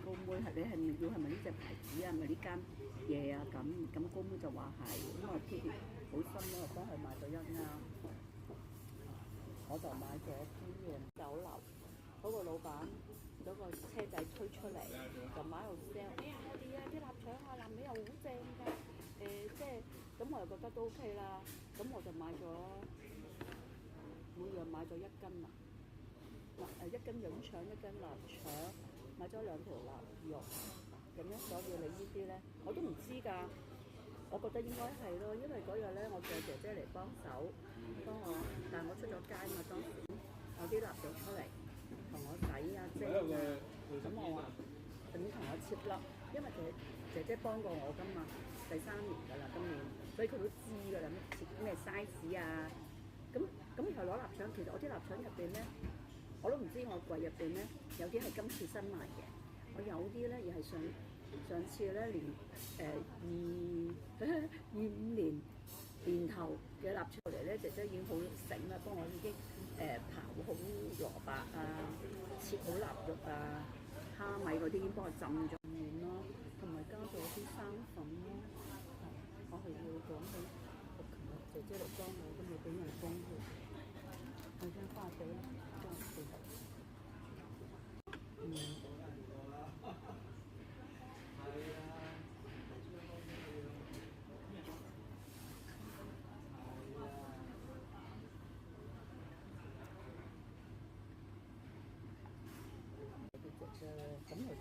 高妹係你係咪要係咪呢隻牌子啊？係咪呢間嘢啊？咁高妹就話係，咁我貼好心咯，幫佢買咗一啱，我就買咗啲酒樓嗰個老闆嗰個車仔推出嚟，就買喺度 sell。哎呀，我哋啊啲臘腸啊臘味又好正㗎，即係咁我又覺得都 OK 啦，咁我就買咗每樣買咗1斤啦。1斤潤腸，1斤臘腸，買咗2條臘肉，咁樣所以你呢啲咧我都唔知㗎，我覺得應該係咯，因為嗰日咧我叫姐姐嚟幫手幫我，但係我出咗街嘛當時，我啲臘肉出嚟同我洗啊蒸啊，咁我話咁同我切粒，因為姐姐幫過我㗎嘛，第3年㗎啦今年，所以佢都知㗎啦，切咩 size 啊，咁然後攞臘腸，其實我啲臘腸入邊咧。我都唔知我櫃入邊咧，有啲係今次新買嘅，我有啲咧又係上次咧年年頭嘅臘腸嚟咧，姐姐已經好醒啦，幫我已經刨好蘿蔔啊，切好臘肉啊，蝦米嗰啲已經幫我浸咗軟咯，同埋加咗啲生粉咯。我係要講起我琴日姐姐嚟幫我，都冇俾人工佢，佢將花俾啦，將佢姐姐咁我